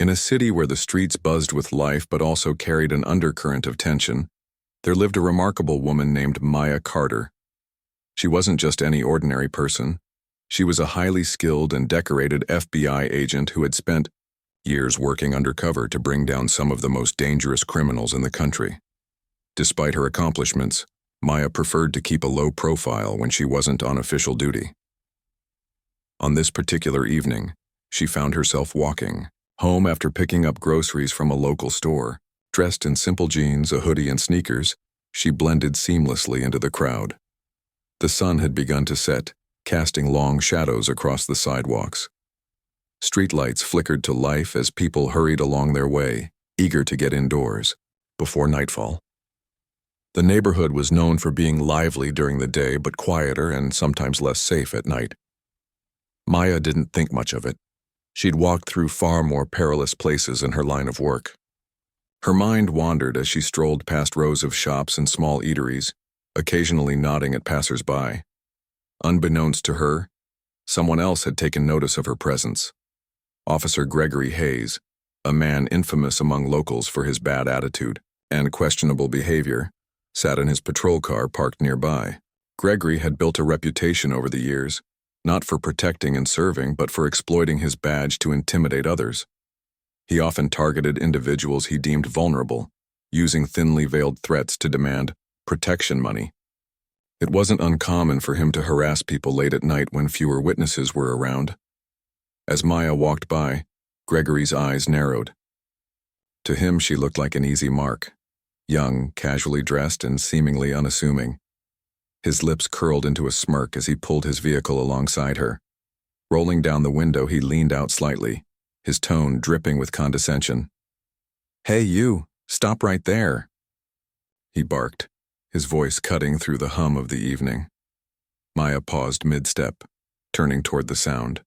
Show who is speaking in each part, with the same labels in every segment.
Speaker 1: In a city where the streets buzzed with life but also carried an undercurrent of tension, there lived a remarkable woman named Maya Carter. She wasn't just any ordinary person. She was a highly skilled and decorated FBI agent who had spent years working undercover to bring down some of the most dangerous criminals in the country. Despite her accomplishments, Maya preferred to keep a low profile when she wasn't on official duty. On this particular evening, she found herself walking home after picking up groceries from a local store. Dressed in simple jeans, a hoodie, and sneakers, she blended seamlessly into the crowd. The sun had begun to set, casting long shadows across the sidewalks. Streetlights flickered to life as people hurried along their way, eager to get indoors before nightfall. The neighborhood was known for being lively during the day but quieter and sometimes less safe at night. Maya didn't think much of it. She'd walked through far more perilous places in her line of work. Her mind wandered as she strolled past rows of shops and small eateries, occasionally nodding at passers-by. Unbeknownst to her, someone else had taken notice of her presence. Officer Gregory Hayes, a man infamous among locals for his bad attitude and questionable behavior, sat in his patrol car parked nearby. Gregory had built a reputation over the years, not for protecting and serving, but for exploiting his badge to intimidate others. He often targeted individuals he deemed vulnerable, using thinly veiled threats to demand protection money. It wasn't uncommon for him to harass people late at night when fewer witnesses were around. As Maya walked by, Gregory's eyes narrowed. To him, she looked like an easy mark, young, casually dressed, and seemingly unassuming. His lips curled into a smirk as he pulled his vehicle alongside her. Rolling down the window, he leaned out slightly, his tone dripping with condescension. "Hey, you, stop right there," he barked, his voice cutting through the hum of the evening. Maya paused mid-step, turning toward the sound.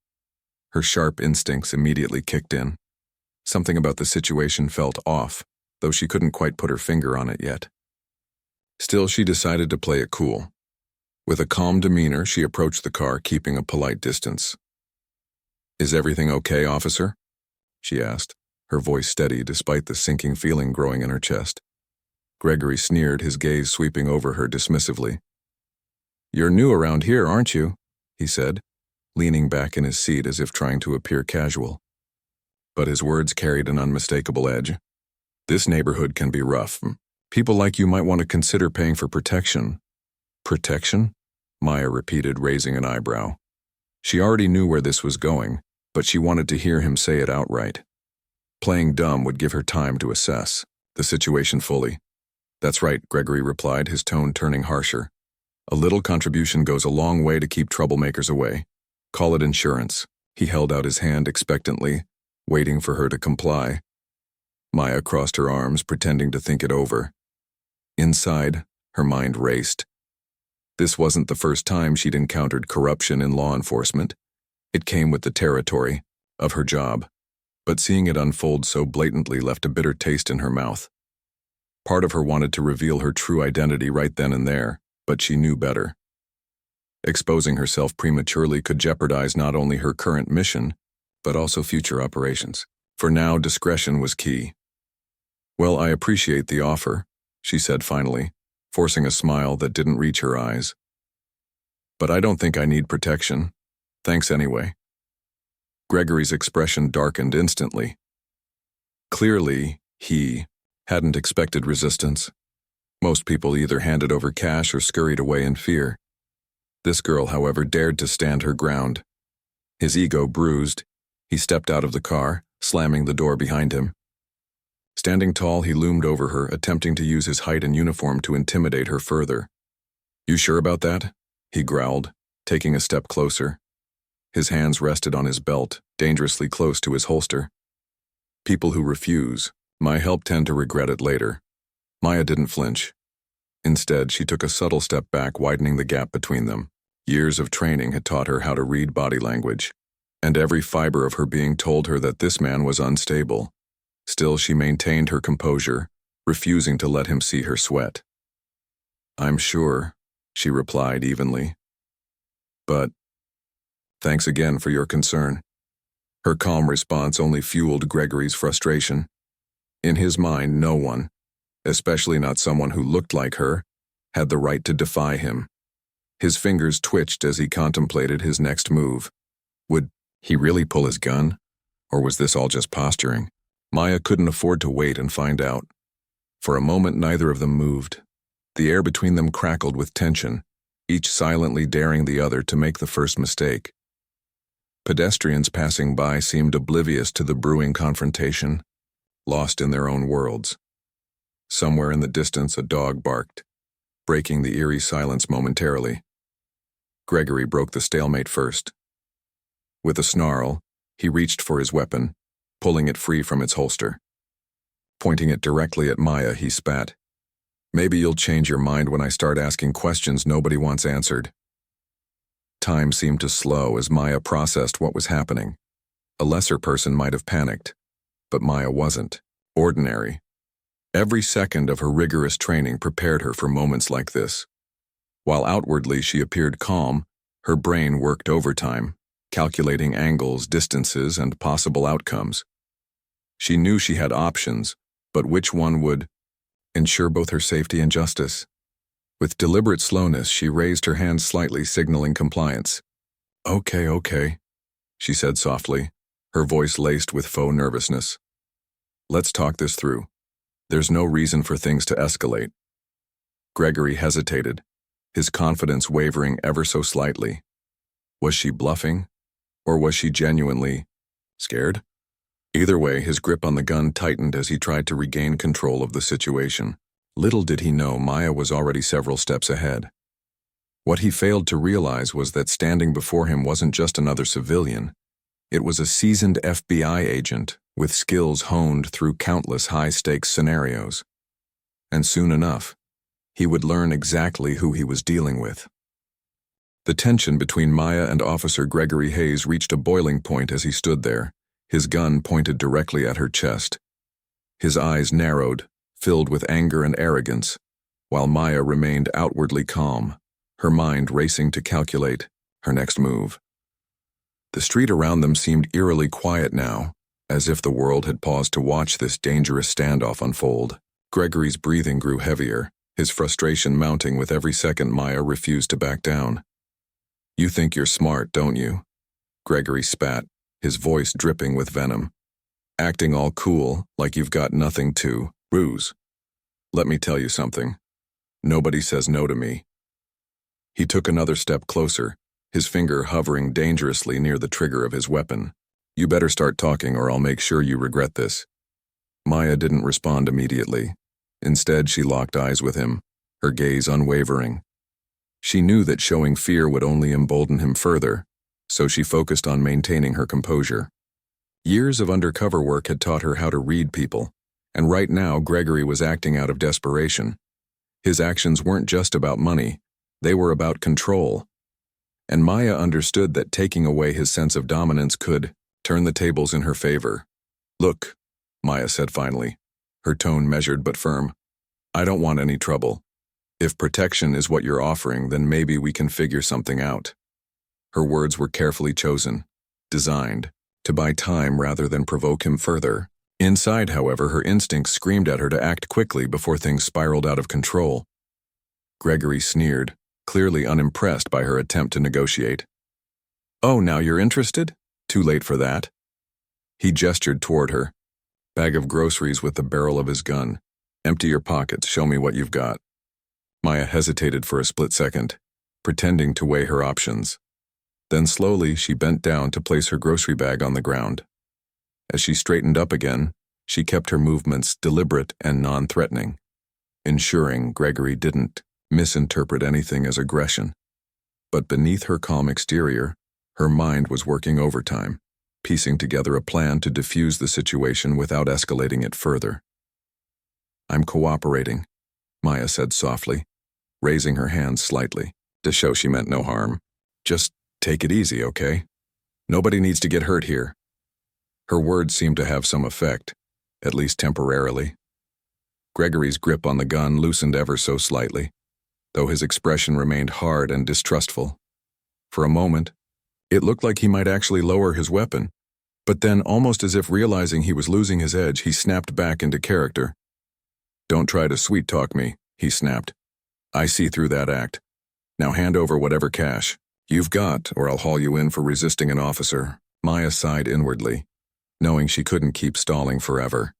Speaker 1: Her sharp instincts immediately kicked in. Something about the situation felt off, though she couldn't quite put her finger on it yet. Still, she decided to play it cool. With a calm demeanor, she approached the car, keeping a polite distance. "Is everything okay, officer?" she asked, her voice steady despite the sinking feeling growing in her chest. Gregory sneered, his gaze sweeping over her dismissively. "You're new around here, aren't you?" he said, leaning back in his seat as if trying to appear casual. But his words carried an unmistakable edge. "This neighborhood can be rough. People like you might want to consider paying for protection." "Protection?" Maya repeated, raising an eyebrow. She already knew where this was going, but she wanted to hear him say it outright. Playing dumb would give her time to assess the situation fully. "That's right," Gregory replied, his tone turning harsher. "A little contribution goes a long way to keep troublemakers away. Call it insurance." He held out his hand expectantly, waiting for her to comply. Maya crossed her arms, pretending to think it over. Inside, her mind raced. This wasn't the first time she'd encountered corruption in law enforcement. It came with the territory of her job, but seeing it unfold so blatantly left a bitter taste in her mouth. Part of her wanted to reveal her true identity right then and there, but she knew better. Exposing herself prematurely could jeopardize not only her current mission, but also future operations. For now, discretion was key. "Well, I appreciate the offer," she said finally, forcing a smile that didn't reach her eyes. "But I don't think I need protection. Thanks anyway." Gregory's expression darkened instantly. Clearly, he hadn't expected resistance. Most people either handed over cash or scurried away in fear. This girl, however, dared to stand her ground. His ego bruised, he stepped out of the car, slamming the door behind him. Standing tall, he loomed over her, attempting to use his height and uniform to intimidate her further. "You sure about that?" he growled, taking a step closer. His hands rested on his belt, dangerously close to his holster. People who refuse my help tend to regret it later. Maya didn't flinch. Instead, she took a subtle step back, widening the gap between them. Years of training had taught her how to read body language, and every fiber of her being told her that this man was unstable. Still, she maintained her composure, refusing to let him see her sweat. "I'm sure," she replied evenly. "But thanks again for your concern." Her calm response only fueled Gregory's frustration. In his mind, no one, especially not someone who looked like her, had the right to defy him. His fingers twitched as he contemplated his next move. Would he really pull his gun? Or was this all just posturing? Maya couldn't afford to wait and find out. For a moment, neither of them moved. The air between them crackled with tension, each silently daring the other to make the first mistake. Pedestrians passing by seemed oblivious to the brewing confrontation, lost in their own worlds. Somewhere in the distance, a dog barked, breaking the eerie silence momentarily. Gregory broke the stalemate first. With a snarl, he reached for his weapon, pulling it free from its holster. Pointing it directly at Maya, he spat. "Maybe you'll change your mind when I start asking questions nobody wants answered." Time seemed to slow as Maya processed what was happening. A lesser person might have panicked, but Maya wasn't. Ordinary. Every second of her rigorous training prepared her for moments like this. While outwardly she appeared calm, her brain worked overtime, calculating angles, distances, and possible outcomes. She knew she had options, but which one would ensure both her safety and justice? With deliberate slowness, she raised her hand slightly, signaling compliance. Okay, she said softly, her voice laced with faux nervousness. "Let's talk this through. There's no reason for things to escalate." Gregory hesitated, his confidence wavering ever so slightly. Was she bluffing, or was she genuinely scared? Either way, his grip on the gun tightened as he tried to regain control of the situation. Little did he know Maya was already several steps ahead. What he failed to realize was that standing before him wasn't just another civilian. It was a seasoned FBI agent with skills honed through countless high-stakes scenarios. And soon enough, he would learn exactly who he was dealing with. The tension between Maya and Officer Gregory Hayes reached a boiling point as he stood there, his gun pointed directly at her chest. His eyes narrowed, filled with anger and arrogance, while Maya remained outwardly calm, her mind racing to calculate her next move. The street around them seemed eerily quiet now, as if the world had paused to watch this dangerous standoff unfold. Gregory's breathing grew heavier, his frustration mounting with every second Maya refused to back down. "You think you're smart, don't you?" Gregory spat, his voice dripping with venom. "Acting all cool, like you've got nothing to ruse. Let me tell you something. Nobody says no to me." He took another step closer, his finger hovering dangerously near the trigger of his weapon. "You better start talking or I'll make sure you regret this." Maya didn't respond immediately. Instead, she locked eyes with him, her gaze unwavering. She knew that showing fear would only embolden him further, so she focused on maintaining her composure. Years of undercover work had taught her how to read people, and right now Gregory was acting out of desperation. His actions weren't just about money, they were about control. And Maya understood that taking away his sense of dominance could turn the tables in her favor. "Look," Maya said finally, her tone measured but firm. "I don't want any trouble. If protection is what you're offering, then maybe we can figure something out." Her words were carefully chosen, designed to buy time rather than provoke him further. Inside, however, her instincts screamed at her to act quickly before things spiraled out of control. Gregory sneered, clearly unimpressed by her attempt to negotiate. "Oh, now you're interested? Too late for that." He gestured toward her. "Bag of groceries with the barrel of his gun. Empty your pockets, show me what you've got." Maya hesitated for a split second, pretending to weigh her options. Then slowly she bent down to place her grocery bag on the ground. As she straightened up again, she kept her movements deliberate and non-threatening, ensuring Gregory didn't misinterpret anything as aggression. But beneath her calm exterior, her mind was working overtime, piecing together a plan to defuse the situation without escalating it further. "I'm cooperating," Maya said softly, raising her hands slightly, to show she meant no harm. "Just take it easy, okay? Nobody needs to get hurt here." Her words seemed to have some effect, at least temporarily. Gregory's grip on the gun loosened ever so slightly, though his expression remained hard and distrustful. For a moment, it looked like he might actually lower his weapon, But then, almost as if realizing he was losing his edge, he snapped back into character. "Don't try to sweet-talk me," he snapped. "I see through that act. Now hand over whatever cash you've got, or I'll haul you in for resisting an officer." Maya sighed inwardly, knowing she couldn't keep stalling forever.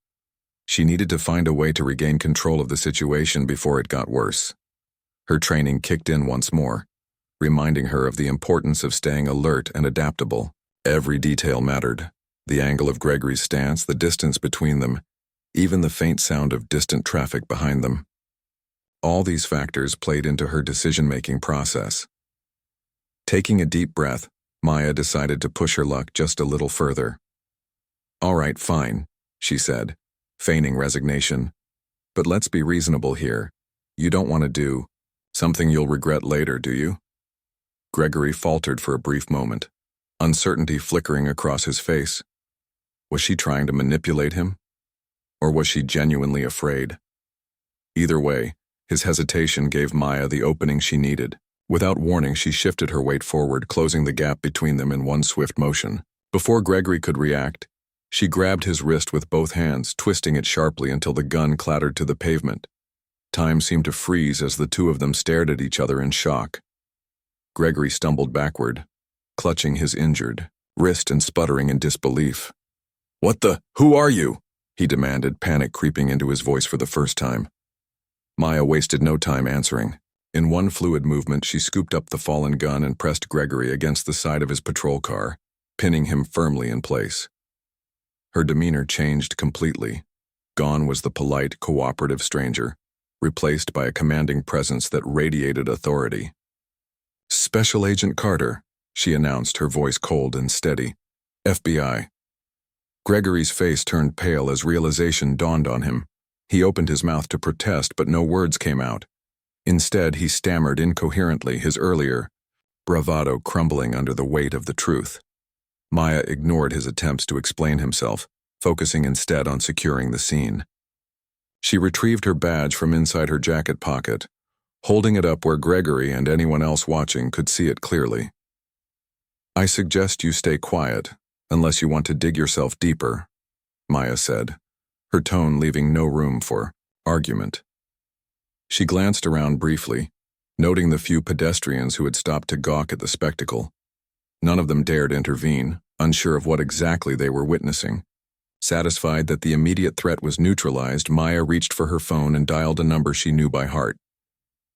Speaker 1: She needed to find a way to regain control of the situation before it got worse. Her training kicked in once more, reminding her of the importance of staying alert and adaptable. Every detail mattered. The angle of Gregory's stance, the distance between them, even the faint sound of distant traffic behind them. All these factors played into her decision-making process. Taking a deep breath, Maya decided to push her luck just a little further. "All right, fine," she said, feigning resignation. "But let's be reasonable here. You don't want to do something you'll regret later, do you?" Gregory faltered for a brief moment, uncertainty flickering across his face. Was she trying to manipulate him? Or was she genuinely afraid? Either way, his hesitation gave Maya the opening she needed. Without warning, she shifted her weight forward, closing the gap between them in one swift motion. Before Gregory could react, she grabbed his wrist with both hands, twisting it sharply until the gun clattered to the pavement. Time seemed to freeze as the two of them stared at each other in shock. Gregory stumbled backward, clutching his injured wrist and sputtering in disbelief. Who are you?" he demanded, panic creeping into his voice for the first time. Maya wasted no time answering. In one fluid movement, she scooped up the fallen gun and pressed Gregory against the side of his patrol car, pinning him firmly in place. Her demeanor changed completely. Gone was the polite, cooperative stranger, replaced by a commanding presence that radiated authority. "Special Agent Carter," she announced, her voice cold and steady. "FBI." Gregory's face turned pale as realization dawned on him. He opened his mouth to protest, but no words came out. Instead, he stammered incoherently, his earlier bravado crumbling under the weight of the truth. Maya ignored his attempts to explain himself, focusing instead on securing the scene. She retrieved her badge from inside her jacket pocket, holding it up where Gregory and anyone else watching could see it clearly. "I suggest you stay quiet, unless you want to dig yourself deeper," Maya said, her tone leaving no room for argument. She glanced around briefly, noting the few pedestrians who had stopped to gawk at the spectacle. None of them dared intervene, unsure of what exactly they were witnessing. Satisfied that the immediate threat was neutralized, Maya reached for her phone and dialed a number she knew by heart.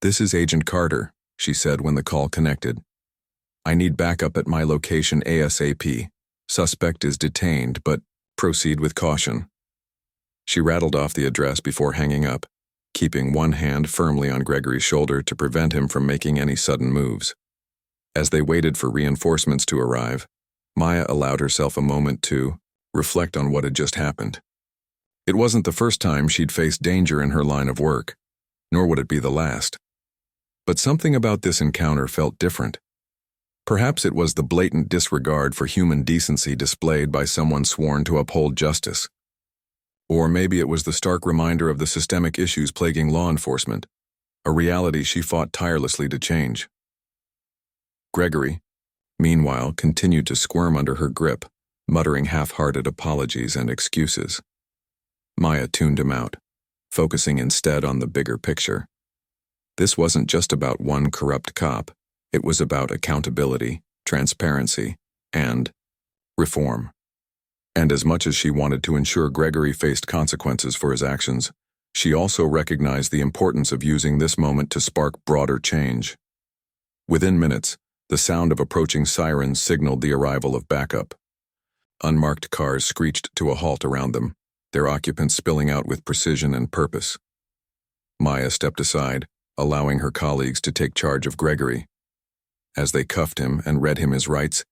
Speaker 1: "This is Agent Carter," she said when the call connected. "I need backup at my location ASAP. Suspect is detained, but proceed with caution." She rattled off the address before hanging up, keeping one hand firmly on Gregory's shoulder to prevent him from making any sudden moves. As they waited for reinforcements to arrive, Maya allowed herself a moment to reflect on what had just happened. It wasn't the first time she'd faced danger in her line of work, nor would it be the last. But something about this encounter felt different. Perhaps it was the blatant disregard for human decency displayed by someone sworn to uphold justice. Or maybe it was the stark reminder of the systemic issues plaguing law enforcement, a reality she fought tirelessly to change. Gregory, meanwhile, continued to squirm under her grip, muttering half-hearted apologies and excuses. Maya tuned him out, focusing instead on the bigger picture. This wasn't just about one corrupt cop. It was about accountability, transparency, and reform. And as much as she wanted to ensure Gregory faced consequences for his actions, she also recognized the importance of using this moment to spark broader change. Within minutes, the sound of approaching sirens signaled the arrival of backup. Unmarked cars screeched to a halt around them, their occupants spilling out with precision and purpose. Maya stepped aside, allowing her colleagues to take charge of Gregory. As they cuffed him and read him his rights,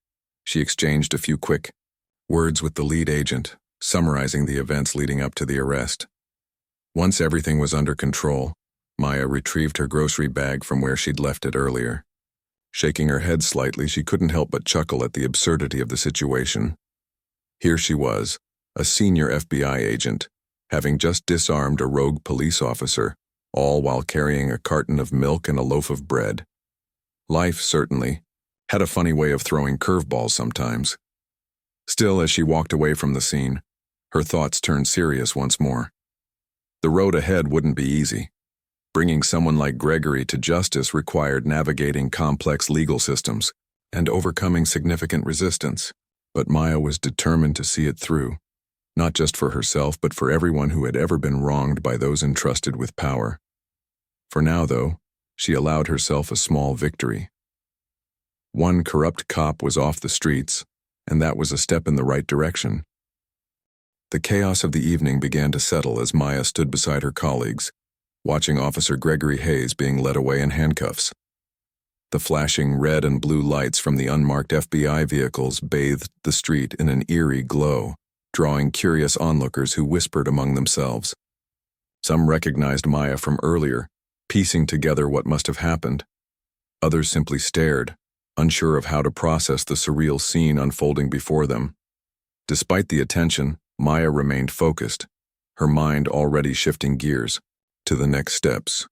Speaker 1: she exchanged a few quick words with the lead agent, summarizing the events leading up to the arrest. Once everything was under control, Maya retrieved her grocery bag from where she'd left it earlier. Shaking her head slightly, she couldn't help but chuckle at the absurdity of the situation. Here she was, a senior FBI agent, having just disarmed a rogue police officer, all while carrying a carton of milk and a loaf of bread. Life, certainly, had a funny way of throwing curveballs sometimes. Still, as she walked away from the scene, her thoughts turned serious once more. The road ahead wouldn't be easy. Bringing someone like Gregory to justice required navigating complex legal systems and overcoming significant resistance. But Maya was determined to see it through, not just for herself but for everyone who had ever been wronged by those entrusted with power. For now, though, she allowed herself a small victory. One corrupt cop was off the streets, and that was a step in the right direction. The chaos of the evening began to settle as Maya stood beside her colleagues, watching Officer Gregory Hayes being led away in handcuffs. The flashing red and blue lights from the unmarked FBI vehicles bathed the street in an eerie glow, drawing curious onlookers who whispered among themselves. Some recognized Maya from earlier, piecing together what must have happened. Others simply stared, unsure of how to process the surreal scene unfolding before them. Despite the attention, Maya remained focused, her mind already shifting gears to the next steps.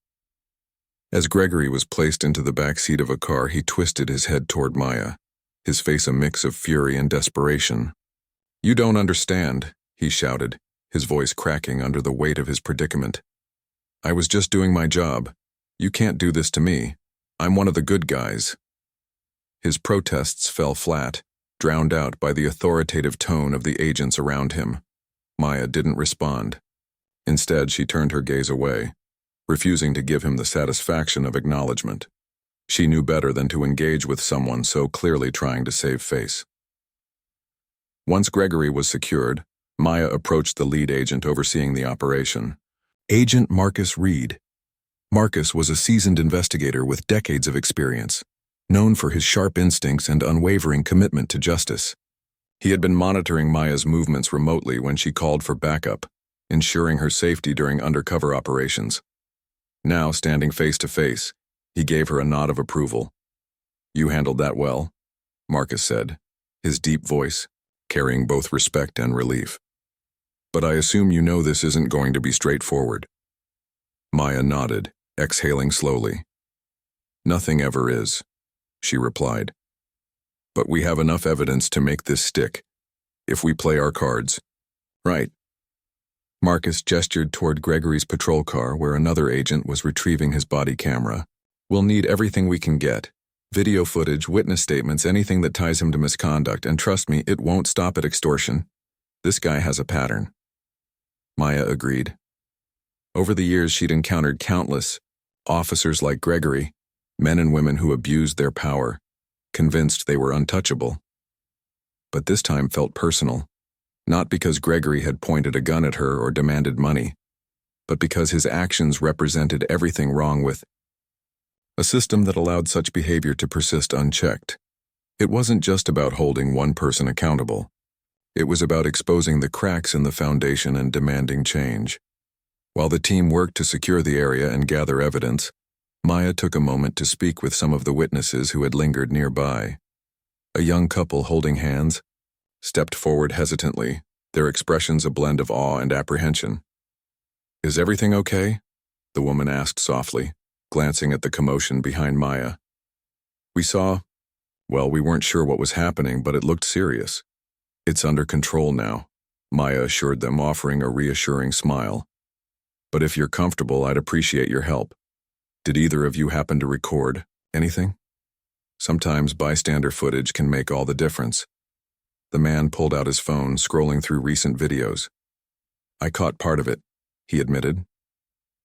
Speaker 1: As Gregory was placed into the back seat of a car, he twisted his head toward Maya, his face a mix of fury and desperation. "You don't understand," he shouted, his voice cracking under the weight of his predicament. "I was just doing my job. You can't do this to me. I'm one of the good guys." His protests fell flat, drowned out by the authoritative tone of the agents around him. Maya didn't respond. Instead, she turned her gaze away, refusing to give him the satisfaction of acknowledgement. She knew better than to engage with someone so clearly trying to save face. Once Gregory was secured, Maya approached the lead agent overseeing the operation, Agent Marcus Reed. Marcus was a seasoned investigator with decades of experience, known for his sharp instincts and unwavering commitment to justice. He had been monitoring Maya's movements remotely when she called for backup, ensuring her safety during undercover operations. Now, standing face to face, he gave her a nod of approval. "You handled that well," Marcus said, his deep voice carrying both respect and relief. "But I assume you know this isn't going to be straightforward." Maya nodded, exhaling slowly. "Nothing ever is," she replied. "But we have enough evidence to make this stick, if we play our cards right." Marcus gestured toward Gregory's patrol car where another agent was retrieving his body camera. "We'll need everything we can get. Video footage, witness statements, anything that ties him to misconduct, and trust me, it won't stop at extortion. This guy has a pattern." Maya agreed. Over the years, she'd encountered countless officers like Gregory, men and women who abused their power, convinced they were untouchable. But this time felt personal. Not because Gregory had pointed a gun at her or demanded money, but because his actions represented everything wrong with a system that allowed such behavior to persist unchecked. It wasn't just about holding one person accountable. It was about exposing the cracks in the foundation and demanding change. While the team worked to secure the area and gather evidence, Maya took a moment to speak with some of the witnesses who had lingered nearby. A young couple holding hands stepped forward hesitantly, their expressions a blend of awe and apprehension. "Is everything okay?" the woman asked softly, glancing at the commotion behind Maya. "We weren't sure what was happening, but it looked serious." "It's under control now," Maya assured them, offering a reassuring smile. "But if you're comfortable, I'd appreciate your help. Did either of you happen to record anything? Sometimes bystander footage can make all the difference." The man pulled out his phone, scrolling through recent videos. "I caught part of it," he admitted.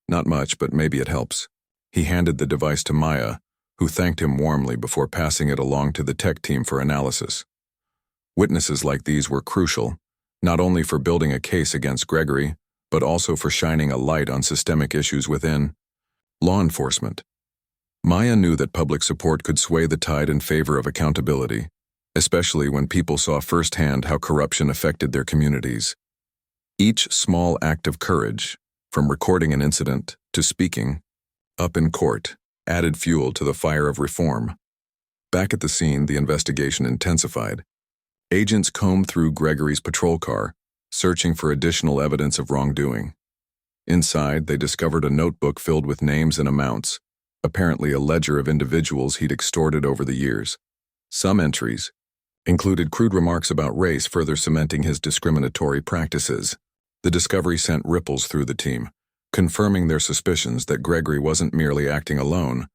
Speaker 1: "Not much, but maybe it helps." He handed the device to Maya, who thanked him warmly before passing it along to the tech team for analysis. Witnesses like these were crucial, not only for building a case against Gregory, but also for shining a light on systemic issues within law enforcement. Maya knew that public support could sway the tide in favor of accountability, especially when people saw firsthand how corruption affected their communities. Each small act of courage, from recording an incident to speaking up in court, added fuel to the fire of reform. Back at the scene, the investigation intensified. Agents combed through Gregory's patrol car, searching for additional evidence of wrongdoing. Inside, they discovered a notebook filled with names and amounts, apparently a ledger of individuals he'd extorted over the years. Some entries, included crude remarks about race, further cementing his discriminatory practices. The discovery sent ripples through the team, confirming their suspicions that Gregory wasn't merely acting alone,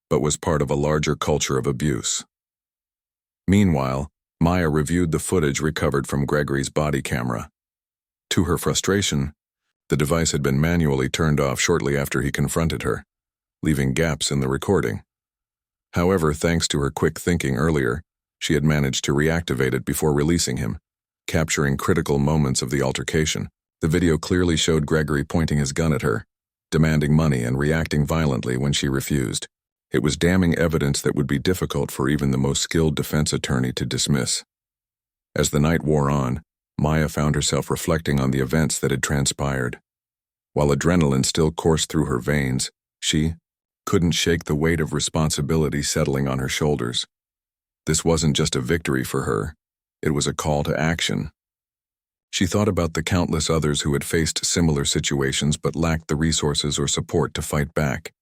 Speaker 1: but was part of a larger culture of abuse. Meanwhile, Maya reviewed the footage recovered from Gregory's body camera. To her frustration, the device had been manually turned off shortly after he confronted her, leaving gaps in the recording. However, thanks to her quick thinking earlier, she had managed to reactivate it before releasing him, capturing critical moments of the altercation. The video clearly showed Gregory pointing his gun at her, demanding money and reacting violently when she refused. It was damning evidence that would be difficult for even the most skilled defense attorney to dismiss. As the night wore on, Maya found herself reflecting on the events that had transpired. While adrenaline still coursed through her veins, she couldn't shake the weight of responsibility settling on her shoulders. This wasn't just a victory for her, it was a call to action. She thought about the countless others who had faced similar situations but lacked the resources or support to fight back.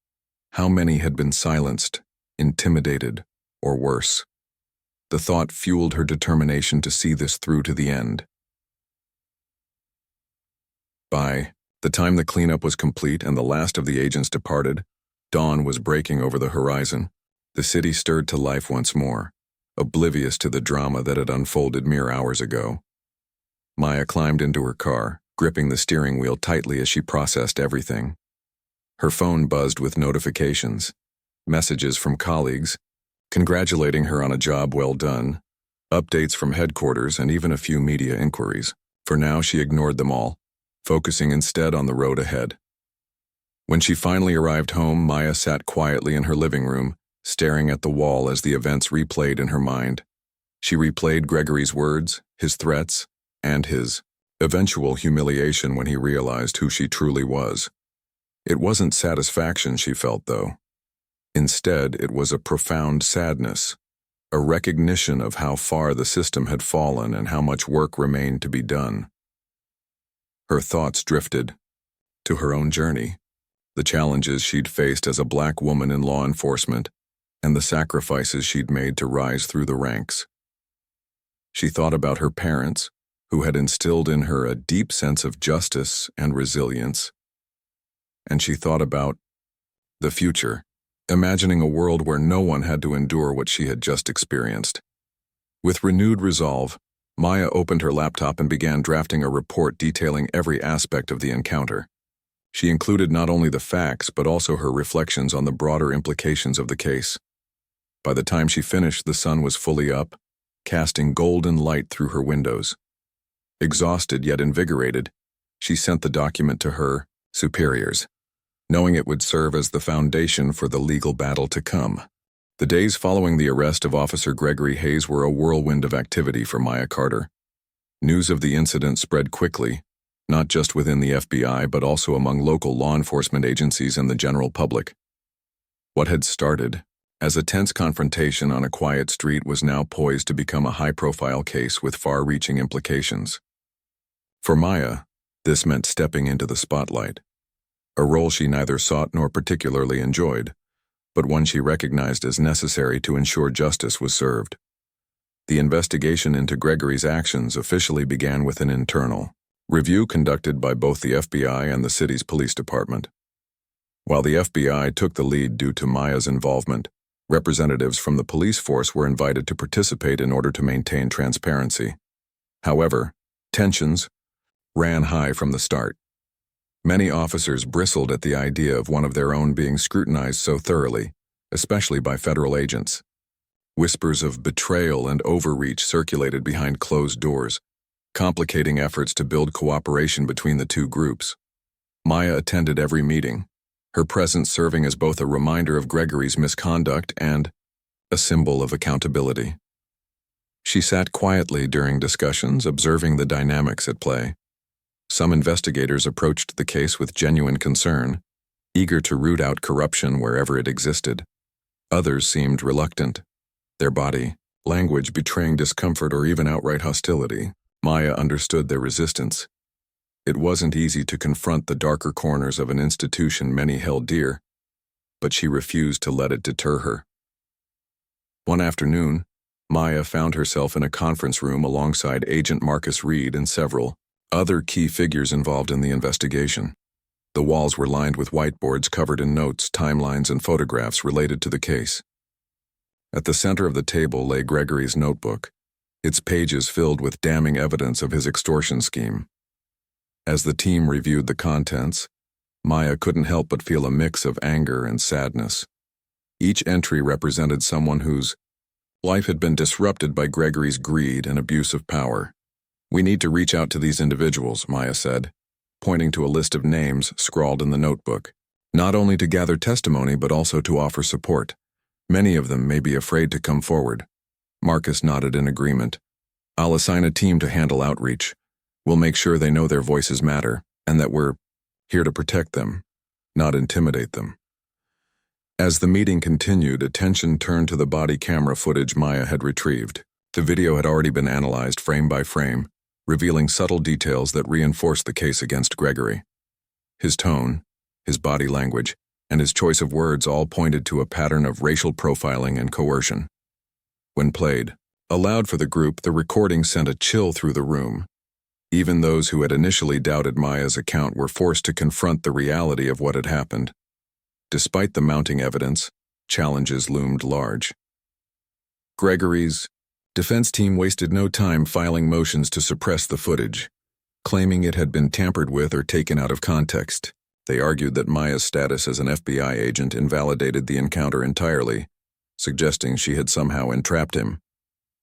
Speaker 1: How many had been silenced, intimidated, or worse? The thought fueled her determination to see this through to the end. By the time the cleanup was complete and the last of the agents departed, dawn was breaking over the horizon. The city stirred to life once more, oblivious to the drama that had unfolded mere hours ago. Maya climbed into her car, gripping the steering wheel tightly as she processed everything. Her phone buzzed with notifications, messages from colleagues, congratulating her on a job well done, updates from headquarters, and even a few media inquiries. For now, she ignored them all, focusing instead on the road ahead. When she finally arrived home, Maya sat quietly in her living room, staring at the wall as the events replayed in her mind. She replayed Gregory's words, his threats, and his eventual humiliation when he realized who she truly was. It wasn't satisfaction she felt, though. Instead, it was a profound sadness, a recognition of how far the system had fallen and how much work remained to be done. Her thoughts drifted to her own journey, the challenges she'd faced as a black woman in law enforcement, and the sacrifices she'd made to rise through the ranks. She thought about her parents, who had instilled in her a deep sense of justice and resilience. And she thought about the future, imagining a world where no one had to endure what she had just experienced. With renewed resolve, Maya opened her laptop and began drafting a report detailing every aspect of the encounter. She included not only the facts but also her reflections on the broader implications of the case. By the time she finished, the sun was fully up, casting golden light through her windows. Exhausted yet invigorated, she sent the document to her superiors, knowing it would serve as the foundation for the legal battle to come. The days following the arrest of Officer Gregory Hayes were a whirlwind of activity for Maya Carter. News of the incident spread quickly, not just within the FBI but also among local law enforcement agencies and the general public. What had started as a tense confrontation on a quiet street was now poised to become a high-profile case with far-reaching implications. For Maya, this meant stepping into the spotlight, a role she neither sought nor particularly enjoyed, but one she recognized as necessary to ensure justice was served. The investigation into Gregory's actions officially began with an internal review conducted by both the FBI and the city's police department. While the FBI took the lead due to Maya's involvement, representatives from the police force were invited to participate in order to maintain transparency. However, tensions ran high from the start. Many officers bristled at the idea of one of their own being scrutinized so thoroughly, especially by federal agents. Whispers of betrayal and overreach circulated behind closed doors, complicating efforts to build cooperation between the two groups. Maya attended every meeting, her presence serving as both a reminder of Gregory's misconduct and a symbol of accountability. She sat quietly during discussions, observing the dynamics at play. Some investigators approached the case with genuine concern, eager to root out corruption wherever it existed. Others seemed reluctant, their body language betraying discomfort or even outright hostility. Maya understood their resistance. It wasn't easy to confront the darker corners of an institution many held dear, but she refused to let it deter her. One afternoon, Maya found herself in a conference room alongside Agent Marcus Reed and several other key figures involved in the investigation. The walls were lined with whiteboards covered in notes, timelines, and photographs related to the case. At the center of the table lay Gregory's notebook, its pages filled with damning evidence of his extortion scheme. As the team reviewed the contents, Maya couldn't help but feel a mix of anger and sadness. Each entry represented someone whose life had been disrupted by Gregory's greed and abuse of power. "We need to reach out to these individuals," Maya said, pointing to a list of names scrawled in the notebook, "not only to gather testimony but also to offer support. Many of them may be afraid to come forward." Marcus nodded in agreement. "I'll assign a team to handle outreach. We'll make sure they know their voices matter and that we're here to protect them, not intimidate them." As the meeting continued, attention turned to the body camera footage Maya had retrieved. The video had already been analyzed frame by frame, revealing subtle details that reinforced the case against Gregory. His tone, his body language, and his choice of words all pointed to a pattern of racial profiling and coercion. When played aloud for the group, the recording sent a chill through the room. Even those who had initially doubted Maya's account were forced to confront the reality of what had happened. Despite the mounting evidence, challenges loomed large. Gregory's defense team wasted no time filing motions to suppress the footage, claiming it had been tampered with or taken out of context. They argued that Maya's status as an FBI agent invalidated the encounter entirely, suggesting she had somehow entrapped him.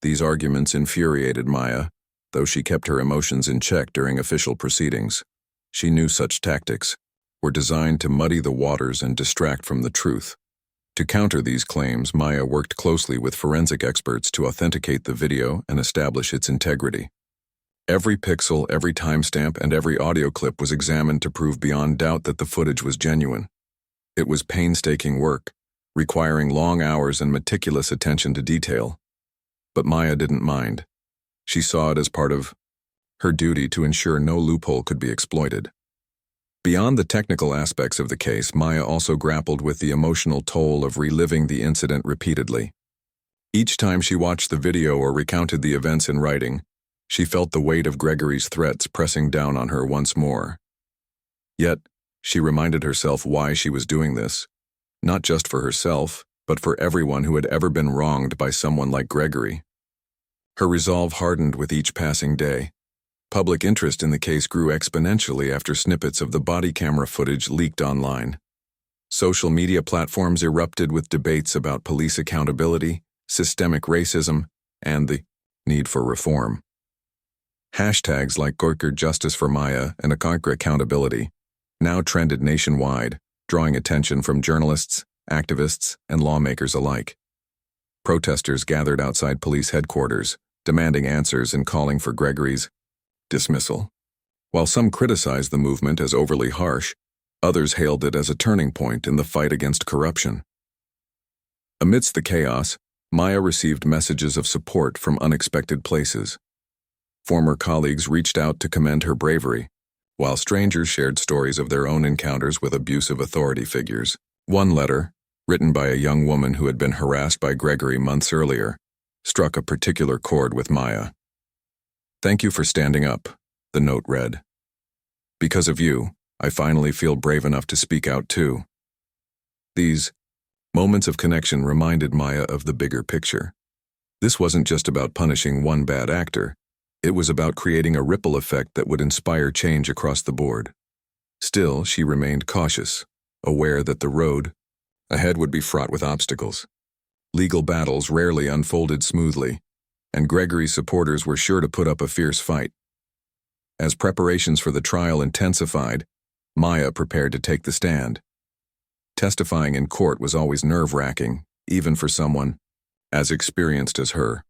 Speaker 1: These arguments infuriated Maya, though she kept her emotions in check during official proceedings. She knew such tactics were designed to muddy the waters and distract from the truth. To counter these claims, Maya worked closely with forensic experts to authenticate the video and establish its integrity. Every pixel, every timestamp, and every audio clip was examined to prove beyond doubt that the footage was genuine. It was painstaking work, requiring long hours and meticulous attention to detail. But Maya didn't mind. She saw it as part of her duty to ensure no loophole could be exploited. Beyond the technical aspects of the case, Maya also grappled with the emotional toll of reliving the incident repeatedly. Each time she watched the video or recounted the events in writing, she felt the weight of Gregory's threats pressing down on her once more. Yet, she reminded herself why she was doing this, not just for herself, but for everyone who had ever been wronged by someone like Gregory. Her resolve hardened with each passing day. Public interest in the case grew exponentially after snippets of the body camera footage leaked online. Social media platforms erupted with debates about police accountability, systemic racism, and the need for reform. Hashtags like Gorker Justice for Maya and Akankra Accountability now trended nationwide, drawing attention from journalists, activists, and lawmakers alike. Protesters gathered outside police headquarters, demanding answers and calling for Gregory's dismissal. While some criticized the movement as overly harsh, others hailed it as a turning point in the fight against corruption. Amidst the chaos, Maya received messages of support from unexpected places. Former colleagues reached out to commend her bravery, while strangers shared stories of their own encounters with abusive authority figures. One letter, written by a young woman who had been harassed by Gregory months earlier, struck a particular chord with Maya. "Thank you for standing up," the note read. "Because of you, I finally feel brave enough to speak out too." These moments of connection reminded Maya of the bigger picture. This wasn't just about punishing one bad actor. It was about creating a ripple effect that would inspire change across the board. Still, she remained cautious, aware that the road ahead would be fraught with obstacles. Legal battles rarely unfolded smoothly, and Gregory's supporters were sure to put up a fierce fight. As preparations for the trial intensified, Maya prepared to take the stand. Testifying in court was always nerve-wracking, even for someone as experienced as her.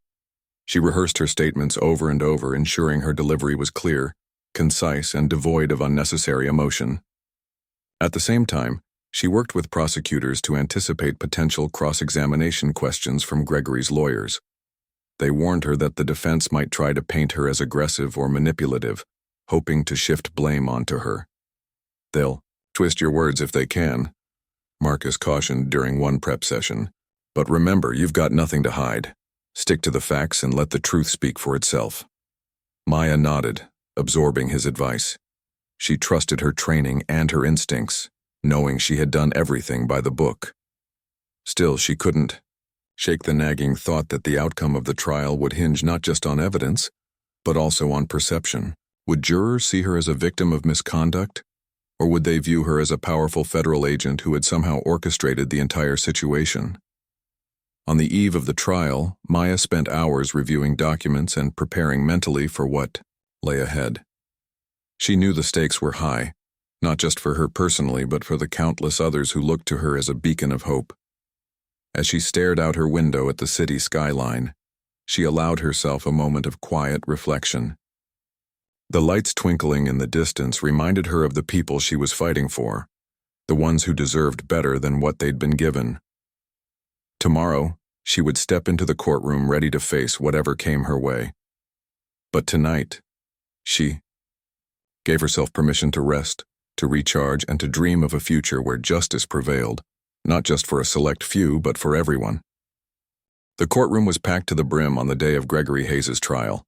Speaker 1: She rehearsed her statements over and over, ensuring her delivery was clear, concise, and devoid of unnecessary emotion. At the same time, she worked with prosecutors to anticipate potential cross-examination questions from Gregory's lawyers. They warned her that the defense might try to paint her as aggressive or manipulative, hoping to shift blame onto her. "They'll twist your words if they can," Marcus cautioned during one prep session. "But remember, you've got nothing to hide. Stick to the facts and let the truth speak for itself. Maya nodded, absorbing his advice. She trusted her training and her instincts, knowing she had done everything by the book. Still, she couldn't shake the nagging thought that the outcome of the trial would hinge not just on evidence, but also on perception. Would jurors see her as a victim of misconduct, or would they view her as a powerful federal agent who had somehow orchestrated the entire situation? On the eve of the trial, Maya spent hours reviewing documents and preparing mentally for what lay ahead. She knew the stakes were high, not just for her personally, but for the countless others who looked to her as a beacon of hope. As she stared out her window at the city skyline, she allowed herself a moment of quiet reflection. The lights twinkling in the distance reminded her of the people she was fighting for, the ones who deserved better than what they'd been given. Tomorrow, she would step into the courtroom ready to face whatever came her way. But tonight, she gave herself permission to rest, to recharge, and to dream of a future where justice prevailed, not just for a select few, but for everyone. The courtroom was packed to the brim on the day of Gregory Hayes' trial.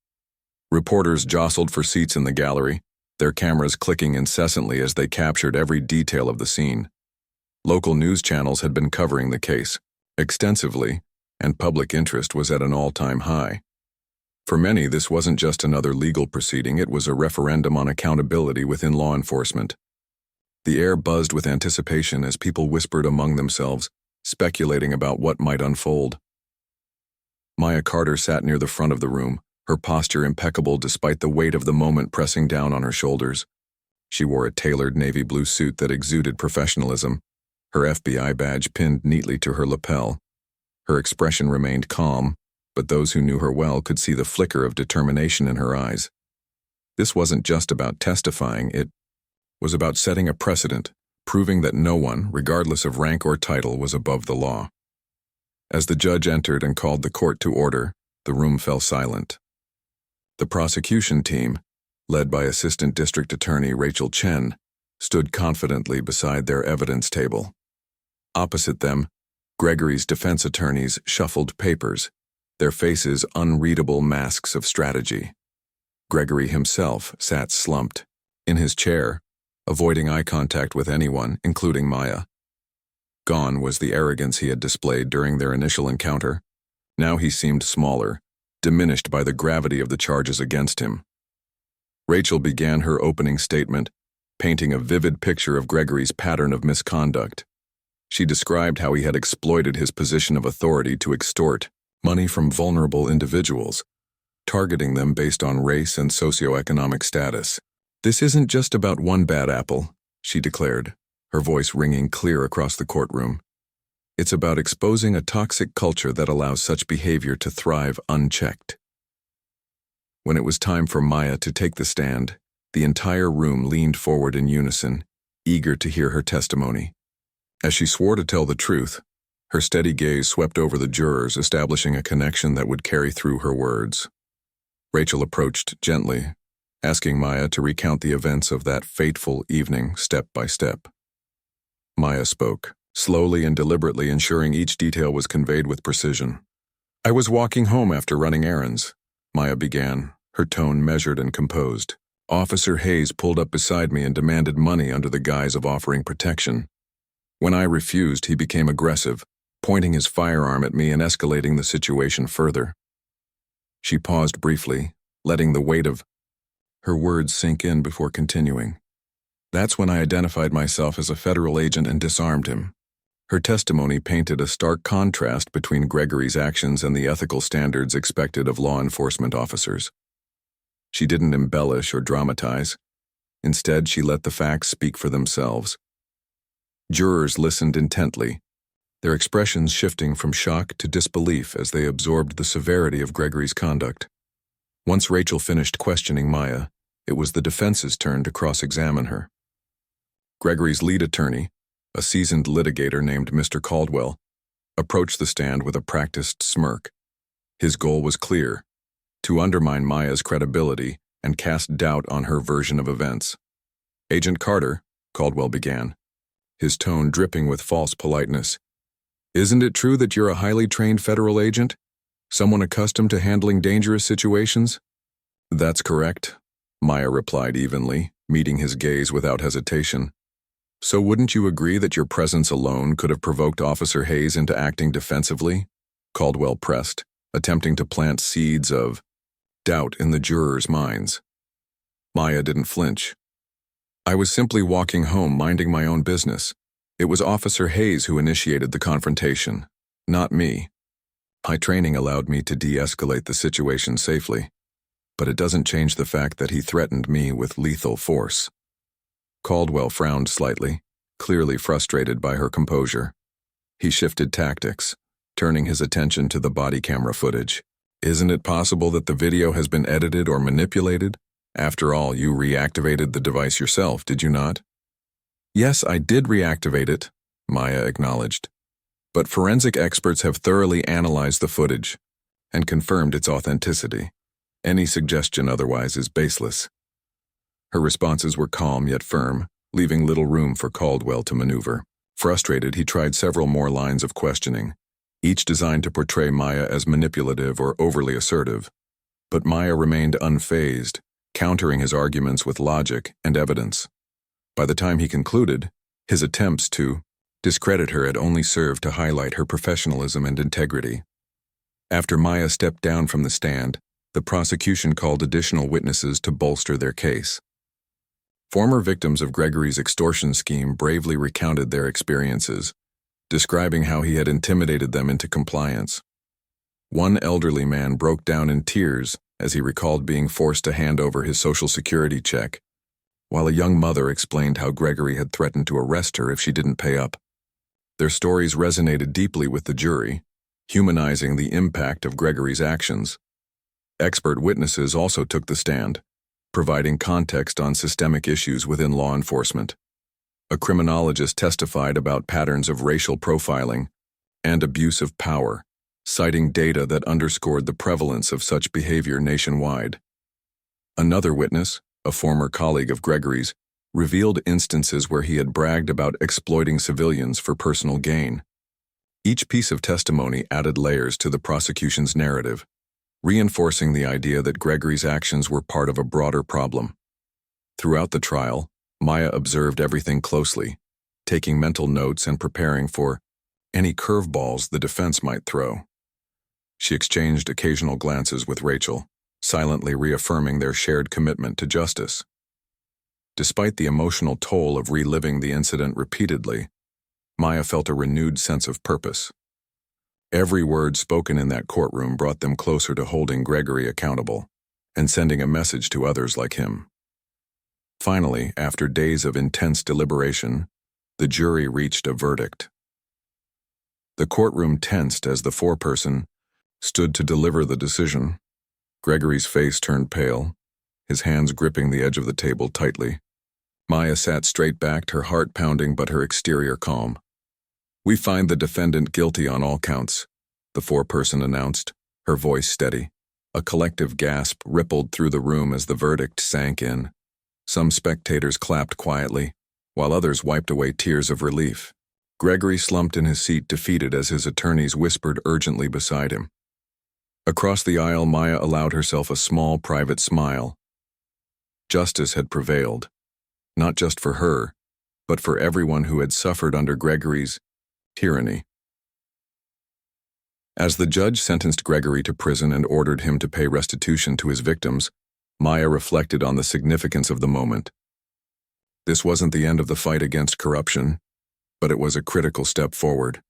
Speaker 1: Reporters jostled for seats in the gallery, their cameras clicking incessantly as they captured every detail of the scene. Local news channels had been covering the case extensively, and public interest was at an all-time high. For many, this wasn't just another legal proceeding, it was a referendum on accountability within law enforcement. The air buzzed with anticipation as people whispered among themselves, speculating about what might unfold. Maya Carter sat near the front of the room, her posture impeccable despite the weight of the moment pressing down on her shoulders. She wore a tailored navy blue suit that exuded professionalism, her FBI badge pinned neatly to her lapel. Her expression remained calm, but those who knew her well could see the flicker of determination in her eyes. This wasn't just about testifying, it was about setting a precedent, proving that no one, regardless of rank or title, was above the law. As the judge entered and called the court to order, the room fell silent. The prosecution team, led by Assistant District Attorney Rachel Chen, stood confidently beside their evidence table. Opposite them, Gregory's defense attorneys shuffled papers, their faces unreadable masks of strategy. Gregory himself sat slumped, in his chair, avoiding eye contact with anyone, including Maya. Gone was the arrogance he had displayed during their initial encounter. Now he seemed smaller, diminished by the gravity of the charges against him. Rachel began her opening statement, painting a vivid picture of Gregory's pattern of misconduct. She described how he had exploited his position of authority to extort money from vulnerable individuals, targeting them based on race and socioeconomic status. "This isn't just about one bad apple," she declared, her voice ringing clear across the courtroom. "It's about exposing a toxic culture that allows such behavior to thrive unchecked." When it was time for Maya to take the stand, the entire room leaned forward in unison, eager to hear her testimony. As she swore to tell the truth, her steady gaze swept over the jurors, establishing a connection that would carry through her words. Rachel approached gently, asking Maya to recount the events of that fateful evening step by step. Maya spoke, slowly and deliberately, ensuring each detail was conveyed with precision. "I was walking home after running errands," Maya began, her tone measured and composed. "Officer Hayes pulled up beside me and demanded money under the guise of offering protection. When I refused, he became aggressive, pointing his firearm at me and escalating the situation further." She paused briefly, letting the weight of her words sink in before continuing. "That's when I identified myself as a federal agent and disarmed him." Her testimony painted a stark contrast between Gregory's actions and the ethical standards expected of law enforcement officers. She didn't embellish or dramatize. Instead, she let the facts speak for themselves. Jurors listened intently, their expressions shifting from shock to disbelief as they absorbed the severity of Gregory's conduct. Once Rachel finished questioning Maya, it was the defense's turn to cross-examine her. Gregory's lead attorney, a seasoned litigator named Mr. Caldwell, approached the stand with a practiced smirk. His goal was clear: to undermine Maya's credibility and cast doubt on her version of events. "Agent Carter," Caldwell began, his tone dripping with false politeness, "isn't it true that you're a highly trained federal agent?" Someone accustomed to handling dangerous situations? That's correct, Maya replied evenly, meeting his gaze without hesitation. So wouldn't you agree that your presence alone could have provoked Officer Hayes into acting defensively? Caldwell pressed, attempting to plant seeds of doubt in the jurors' minds. Maya didn't flinch. I was simply walking home minding my own business. It was Officer Hayes who initiated the confrontation, not me. My training allowed me to de-escalate the situation safely, but it doesn't change the fact that he threatened me with lethal force. Caldwell frowned slightly, clearly frustrated by her composure. He shifted tactics, turning his attention to the body camera footage. Isn't it possible that the video has been edited or manipulated? After all, you reactivated the device yourself, did you not? Yes, I did reactivate it, Maya acknowledged. But forensic experts have thoroughly analyzed the footage and confirmed its authenticity. Any suggestion otherwise is baseless. Her responses were calm yet firm, leaving little room for Caldwell to maneuver. Frustrated, he tried several more lines of questioning, each designed to portray Maya as manipulative or overly assertive. But Maya remained unfazed, countering his arguments with logic and evidence. By the time he concluded, his attempts to discredit her had only served to highlight her professionalism and integrity. After Maya stepped down from the stand, the prosecution called additional witnesses to bolster their case. Former victims of Gregory's extortion scheme bravely recounted their experiences, describing how he had intimidated them into compliance. One elderly man broke down in tears as he recalled being forced to hand over his Social Security check, while a young mother explained how Gregory had threatened to arrest her if she didn't pay up. Their stories resonated deeply with the jury, humanizing the impact of Gregory's actions. Expert witnesses also took the stand, providing context on systemic issues within law enforcement. A criminologist testified about patterns of racial profiling and abuse of power, citing data that underscored the prevalence of such behavior nationwide. Another witness, a former colleague of Gregory's, revealed instances where he had bragged about exploiting civilians for personal gain. Each piece of testimony added layers to the prosecution's narrative, reinforcing the idea that Gregory's actions were part of a broader problem. Throughout the trial, Maya observed everything closely, taking mental notes and preparing for any curveballs the defense might throw. She exchanged occasional glances with Rachel, silently reaffirming their shared commitment to justice. Despite the emotional toll of reliving the incident repeatedly, Maya felt a renewed sense of purpose. Every word spoken in that courtroom brought them closer to holding Gregory accountable and sending a message to others like him. Finally, after days of intense deliberation, the jury reached a verdict. The courtroom tensed as the foreperson stood to deliver the decision. Gregory's face turned pale, his hands gripping the edge of the table tightly. Maya sat straight-backed, her heart pounding but her exterior calm. "We find the defendant guilty on all counts," the foreperson announced, her voice steady. A collective gasp rippled through the room as the verdict sank in. Some spectators clapped quietly, while others wiped away tears of relief. Gregory slumped in his seat, defeated, as his attorneys whispered urgently beside him. Across the aisle, Maya allowed herself a small, private smile. Justice had prevailed, not just for her, but for everyone who had suffered under Gregory's tyranny. As the judge sentenced Gregory to prison and ordered him to pay restitution to his victims, Maya reflected on the significance of the moment. This wasn't the end of the fight against corruption, but it was a critical step forward.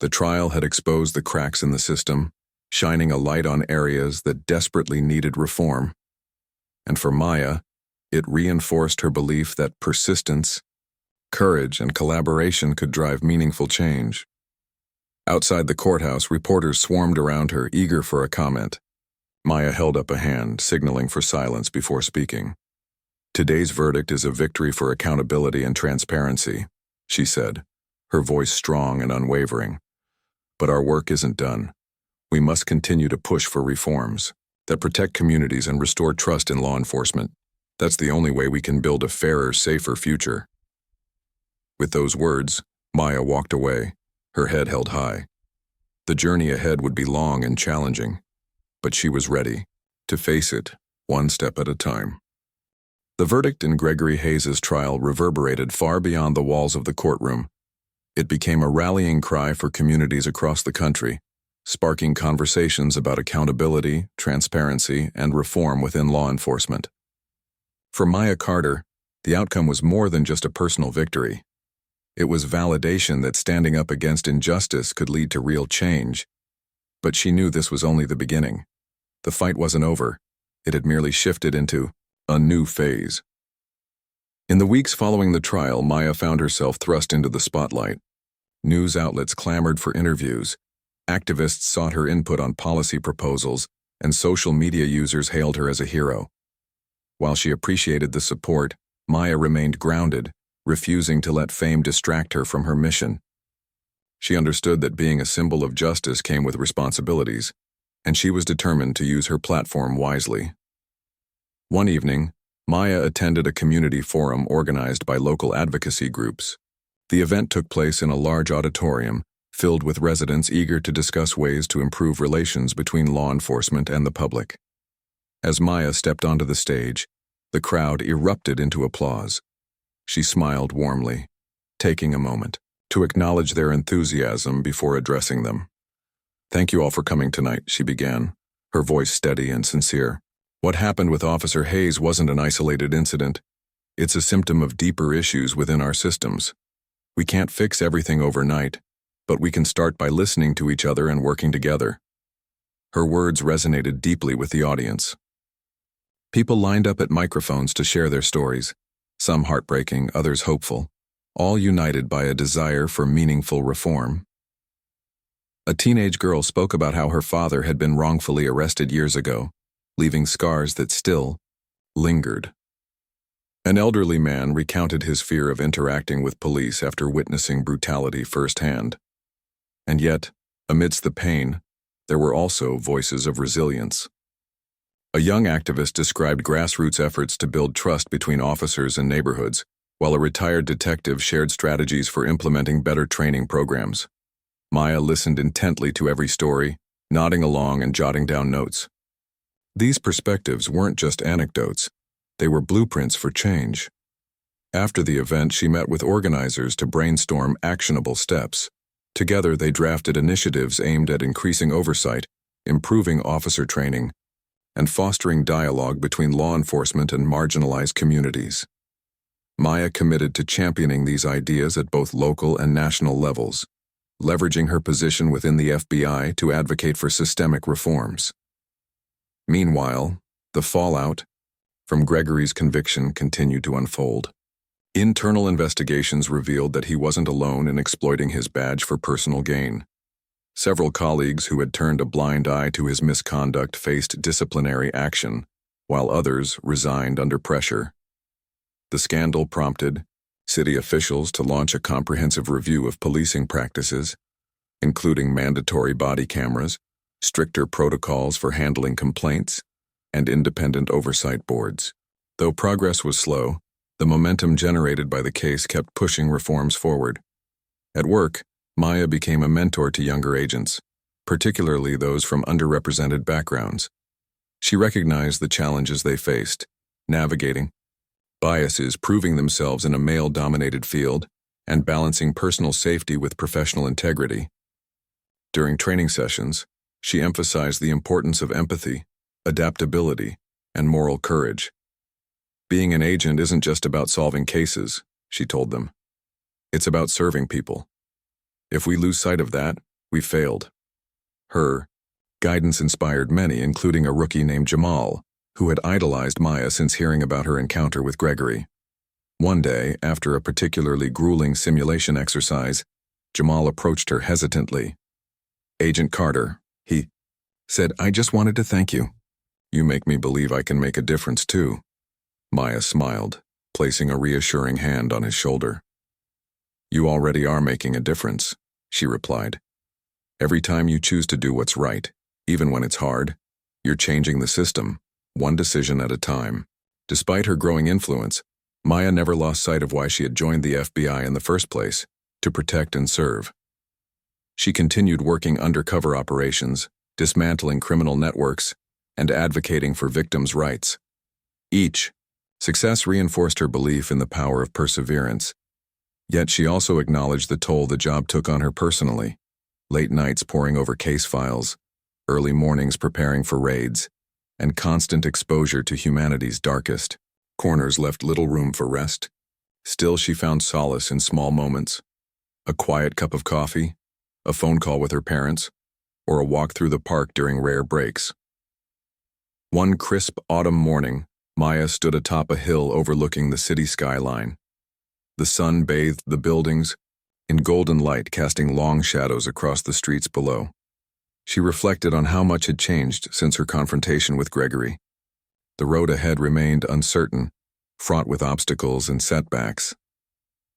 Speaker 1: The trial had exposed the cracks in the system, shining a light on areas that desperately needed reform. And for Maya, it reinforced her belief that persistence, courage, and collaboration could drive meaningful change. Outside the courthouse, reporters swarmed around her, eager for a comment. Maya held up a hand, signaling for silence before speaking. "Today's verdict is a victory for accountability and transparency," she said, her voice strong and unwavering. "But our work isn't done. We must continue to push for reforms that protect communities and restore trust in law enforcement. That's the only way we can build a fairer, safer future." With those words, Maya walked away, her head held high. The journey ahead would be long and challenging, but she was ready to face it, one step at a time. The verdict in Gregory Hayes' trial reverberated far beyond the walls of the courtroom. It became a rallying cry for communities across the country, sparking conversations about accountability, transparency, and reform within law enforcement. For Maya Carter, the outcome was more than just a personal victory. It was validation that standing up against injustice could lead to real change. But she knew this was only the beginning. The fight wasn't over. It had merely shifted into a new phase. In the weeks following the trial, Maya found herself thrust into the spotlight. News outlets clamored for interviews. Activists sought her input on policy proposals, and social media users hailed her as a hero. While she appreciated the support, Maya remained grounded, refusing to let fame distract her from her mission. She understood that being a symbol of justice came with responsibilities, and she was determined to use her platform wisely. One evening, Maya attended a community forum organized by local advocacy groups. The event took place in a large auditorium, filled with residents eager to discuss ways to improve relations between law enforcement and the public. As Maya stepped onto the stage, the crowd erupted into applause. She smiled warmly, taking a moment to acknowledge their enthusiasm before addressing them. "Thank you all for coming tonight," she began, her voice steady and sincere. "What happened with Officer Hayes wasn't an isolated incident. It's a symptom of deeper issues within our systems. We can't fix everything overnight, but we can start by listening to each other and working together." Her words resonated deeply with the audience. People lined up at microphones to share their stories, some heartbreaking, others hopeful, all united by a desire for meaningful reform. A teenage girl spoke about how her father had been wrongfully arrested years ago, leaving scars that still lingered. An elderly man recounted his fear of interacting with police after witnessing brutality firsthand. And yet, amidst the pain, there were also voices of resilience. A young activist described grassroots efforts to build trust between officers and neighborhoods, while a retired detective shared strategies for implementing better training programs. Maya listened intently to every story, nodding along and jotting down notes. These perspectives weren't just anecdotes, they were blueprints for change. After the event, she met with organizers to brainstorm actionable steps. Together, they drafted initiatives aimed at increasing oversight, improving officer training, and fostering dialogue between law enforcement and marginalized communities. Maya committed to championing these ideas at both local and national levels, leveraging her position within the FBI to advocate for systemic reforms. Meanwhile, the fallout from Gregory's conviction continued to unfold. Internal investigations revealed that he wasn't alone in exploiting his badge for personal gain. Several colleagues who had turned a blind eye to his misconduct faced disciplinary action, while others resigned under pressure. The scandal prompted city officials to launch a comprehensive review of policing practices, including mandatory body cameras, stricter protocols for handling complaints, and independent oversight boards. Though progress was slow, the momentum generated by the case kept pushing reforms forward. At work, Maya became a mentor to younger agents, particularly those from underrepresented backgrounds. She recognized the challenges they faced, navigating biases, proving themselves in a male-dominated field, and balancing personal safety with professional integrity. During training sessions, she emphasized the importance of empathy, adaptability, and moral courage. Being an agent isn't just about solving cases, she told them. It's about serving people. If we lose sight of that, we failed. Her guidance inspired many, including a rookie named Jamal, who had idolized Maya since hearing about her encounter with Gregory. One day, after a particularly grueling simulation exercise, Jamal approached her hesitantly. "Agent Carter," he said, "I just wanted to thank you. You make me believe I can make a difference too." Maya smiled, placing a reassuring hand on his shoulder. "You already are making a difference," she replied. "Every time you choose to do what's right, even when it's hard, you're changing the system, one decision at a time." Despite her growing influence, Maya never lost sight of why she had joined the FBI in the first place: to protect and serve. She continued working undercover operations, dismantling criminal networks, and advocating for victims' rights. Each success reinforced her belief in the power of perseverance. Yet she also acknowledged the toll the job took on her personally. Late nights poring over case files, early mornings preparing for raids, and constant exposure to humanity's darkest corners left little room for rest. Still, she found solace in small moments. A quiet cup of coffee, a phone call with her parents, or a walk through the park during rare breaks. One crisp autumn morning, Maya stood atop a hill overlooking the city skyline. The sun bathed the buildings in golden light, casting long shadows across the streets below. She reflected on how much had changed since her confrontation with Gregory. The road ahead remained uncertain, fraught with obstacles and setbacks.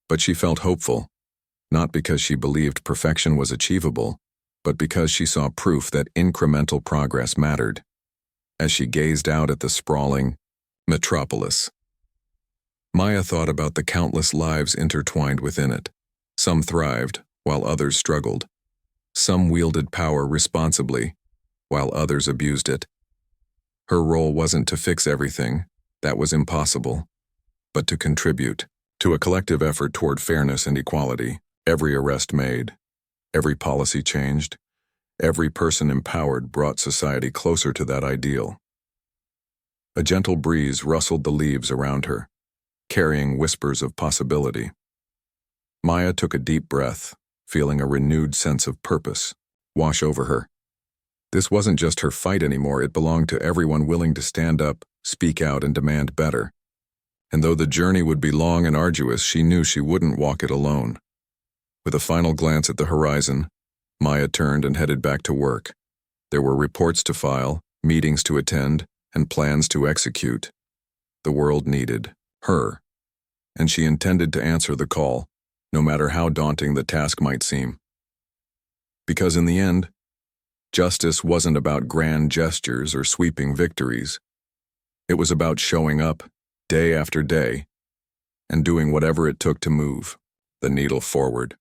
Speaker 1: But she felt hopeful, not because she believed perfection was achievable, but because she saw proof that incremental progress mattered. As she gazed out at the sprawling metropolis, Maya thought about the countless lives intertwined within it. Some thrived, while others struggled. Some wielded power responsibly, while others abused it. Her role wasn't to fix everything, that was impossible, but to contribute to a collective effort toward fairness and equality. Every arrest made, every policy changed, every person empowered brought society closer to that ideal. A gentle breeze rustled the leaves around her, carrying whispers of possibility. Maya took a deep breath, feeling a renewed sense of purpose wash over her. This wasn't just her fight anymore, it belonged to everyone willing to stand up, speak out, and demand better. And though the journey would be long and arduous, she knew she wouldn't walk it alone. With a final glance at the horizon, Maya turned and headed back to work. There were reports to file, meetings to attend, and plans to execute. The world needed her, and she intended to answer the call, no matter how daunting the task might seem. Because in the end, justice wasn't about grand gestures or sweeping victories. It was about showing up, day after day, and doing whatever it took to move the needle forward.